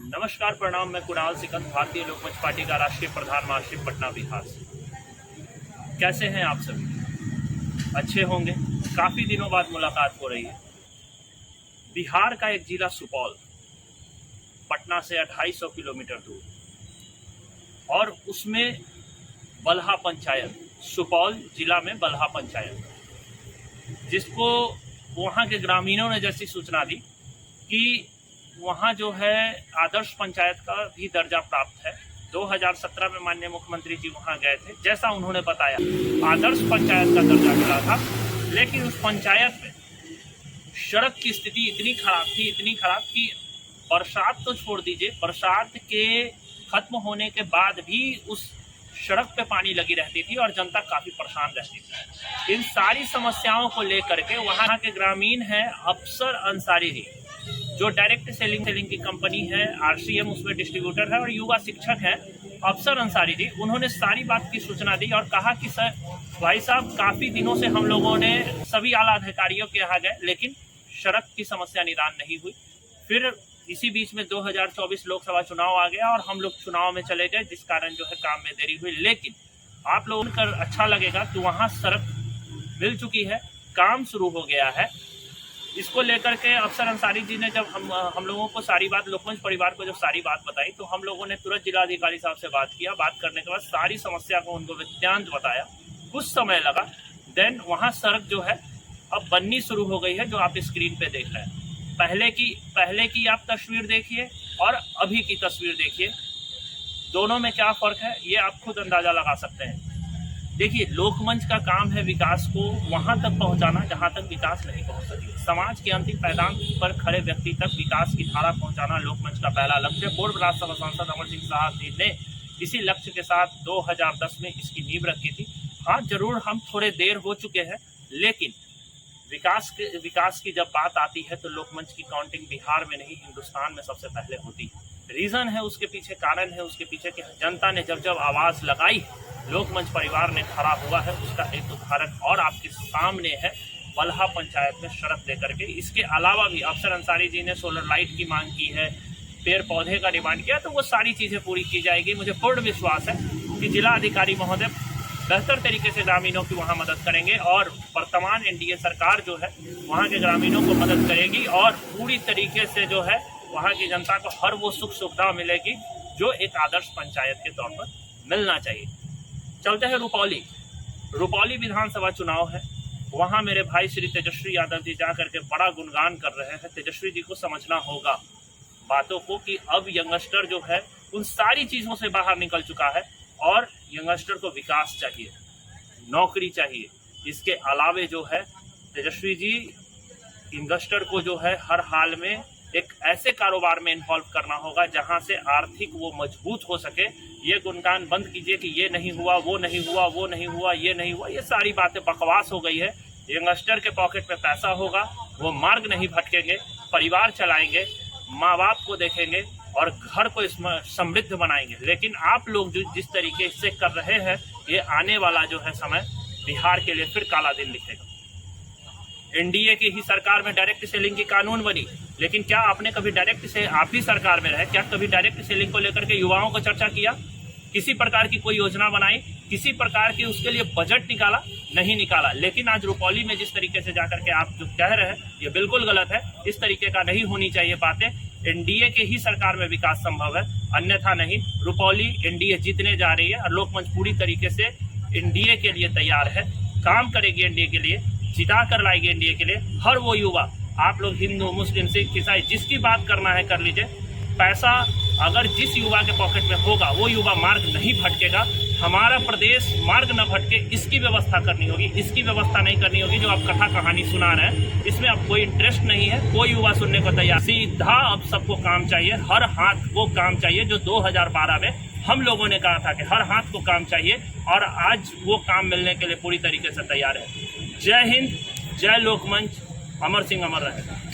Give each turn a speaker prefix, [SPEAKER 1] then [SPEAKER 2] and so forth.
[SPEAKER 1] नमस्कार, प्रणाम। मैं कुणाल सिकंद, भारतीय लोक मंच पार्टी का राष्ट्रीय प्रधान महासचिव, पटना बिहार से। कैसे हैं आप सभी? अच्छे होंगे। काफ़ी दिनों बाद मुलाकात हो रही है। बिहार का एक जिला सुपौल, पटना से 250 किलोमीटर दूर, और उसमें बलहा पंचायत, सुपौल जिला में बलहा पंचायत, जिसको वहाँ के ग्रामीणों ने जैसी सूचना दी कि वहाँ जो है आदर्श पंचायत का भी दर्जा प्राप्त है। 2017 में माननीय मुख्यमंत्री जी वहाँ गए थे। जैसा उन्होंने बताया, आदर्श पंचायत का दर्जा मिला था, लेकिन उस पंचायत में सड़क की स्थिति इतनी खराब कि बरसात तो छोड़ दीजिए, बरसात के खत्म होने के बाद भी उस सड़क पे पानी लगी रहती थी और जनता काफ़ी परेशान रहती थी। इन सारी समस्याओं को लेकर के वहाँ के ग्रामीण हैं अफसर अंसारी जी, जो डायरेक्ट सेलिंग की कंपनी है, RCM उसमें डिस्ट्रीब्यूटर है, और युवा शिक्षक हैं अफसर अंसारी जी। उन्होंने सारी बात की सूचना दी और कहा कि सर भाई साहब, काफ़ी दिनों से हम लोगों ने सभी आला अधिकारियों के यहाँ गए, लेकिन सड़क की समस्या निदान नहीं हुई। फिर इसी बीच में 2024 लोकसभा चुनाव आ गया और हम लोग चुनाव में चले गए, जिस कारण जो है काम में देरी हुई। लेकिन आप लोगों को अच्छा लगेगा कि वहाँ सड़क मिल चुकी है, काम शुरू हो गया है। इसको लेकर के अफसर अंसारी जी ने जब हम लोगों को सारी बात, लोकमंच परिवार को जब सारी बात बताई, तो हम लोगों ने तुरंत जिलाधिकारी साहब से बात किया। बात करने के बाद सारी समस्या को उनको वृत्तांत बताया। कुछ समय लगा, देन वहाँ सड़क जो है अब बननी शुरू हो गई है, जो आप स्क्रीन पे देख रहे हैं। पहले की आप तस्वीर देखिए और अभी की तस्वीर देखिए, दोनों में क्या फ़र्क है ये आप खुद अंदाज़ा लगा सकते हैं। देखिए, लोकमंच का काम है विकास को वहां तक पहुंचाना जहां तक विकास नहीं पहुंच सकी। समाज के अंतिम पैदान पर खड़े व्यक्ति तक विकास की धारा पहुंचाना लोकमंच का पहला लक्ष्य है। पूर्व राज्यसभा सांसद अमर सिंह साहब जी ने इसी लक्ष्य के साथ 2010 में इसकी नींव रखी थी। हाँ, जरूर हम थोड़े देर हो चुके हैं, लेकिन विकास की जब बात आती है तो लोकमंच की काउंटिंग बिहार में नहीं, हिंदुस्तान में सबसे पहले होती है। रीज़न है उसके पीछे, कारण है उसके पीछे कि जनता ने जब आवाज़ लगाई, लोकमंच परिवार ने खड़ा हुआ है। उसका एक उदाहरण और आपके सामने है, बलहा पंचायत में सड़क लेकर के। इसके अलावा भी अफसर अंसारी जी ने सोलर लाइट की मांग की है, पेड़ पौधे का डिमांड किया, तो वो सारी चीज़ें पूरी की जाएगी। मुझे पूर्ण विश्वास है कि जिला अधिकारी महोदय बेहतर तरीके से ग्रामीणों की वहाँ मदद करेंगे और वर्तमान NDA सरकार जो है वहाँ के ग्रामीणों को मदद करेगी और पूरी तरीके से जो है वहाँ की जनता को हर वो सुख सुविधा मिलेगी जो एक आदर्श पंचायत के तौर पर मिलना चाहिए। चलते हैं रुपौली विधानसभा चुनाव है। वहाँ मेरे भाई श्री तेजस्वी यादव जी जा करके बड़ा गुणगान कर रहे हैं। तेजस्वी जी को समझना होगा बातों को कि अब यंगस्टर जो है उन सारी चीज़ों से बाहर निकल चुका है और यंगस्टर को विकास चाहिए, नौकरी चाहिए। इसके अलावे जो है तेजस्वी जी यंगस्टर को जो है हर हाल में एक ऐसे कारोबार में इन्वॉल्व करना होगा जहां से आर्थिक वो मजबूत हो सके। ये गुणगान बंद कीजिए कि ये नहीं हुआ, वो नहीं हुआ, वो नहीं हुआ, ये नहीं हुआ, ये सारी बातें बकवास हो गई है। यंगस्टर के पॉकेट में पैसा होगा, वो मार्ग नहीं भटकेंगे, परिवार चलाएंगे, माँ बाप को देखेंगे और घर को समृद्ध बनाएंगे। लेकिन आप लोग जो जिस तरीके से कर रहे हैं, ये आने वाला जो है समय बिहार के लिए फिर काला दिन लिखेगा। NDA की ही सरकार में डायरेक्ट सेलिंग की कानून बनी, लेकिन क्या आपने कभी आप ही सरकार में रहे, क्या कभी डायरेक्ट सेलिंग को लेकर के युवाओं को चर्चा किया? किसी प्रकार की कोई योजना बनाई? किसी प्रकार की उसके लिए बजट निकाला? नहीं निकाला। लेकिन आज रुपौली में जिस तरीके से जाकर के आप जो कह रहे हैं, ये बिल्कुल गलत है। इस तरीके का नहीं होनी चाहिए बातें। NDA के ही सरकार में विकास संभव है, अन्यथा नहीं। रुपौली NDA जीतने जा रही है और लोकमंच पूरी तरीके से NDA के लिए तैयार है, काम करेगी NDA के लिए, जिता कर लाएगी NDA के लिए। हर वो युवा, आप लोग हिंदू, मुस्लिम, सिख, ईसाई, जिसकी बात करना है कर लीजिए। पैसा अगर जिस युवा के पॉकेट में होगा, वो युवा मार्ग नहीं भटकेगा। हमारा प्रदेश मार्ग न भटके, इसकी व्यवस्था करनी होगी। इसकी व्यवस्था नहीं करनी होगी जो आप कथा कहानी सुना रहे हैं, इसमें अब कोई इंटरेस्ट नहीं है, कोई युवा सुनने को तैयार। सीधा अब सबको काम चाहिए, हर हाथ को काम चाहिए, जो 2012 में हम लोगों ने कहा था कि हर हाथ को काम चाहिए, और आज वो काम मिलने के लिए पूरी तरीके से तैयार है। जय हिंद, जय लोकमंच, अमर सिंह अमर रहे।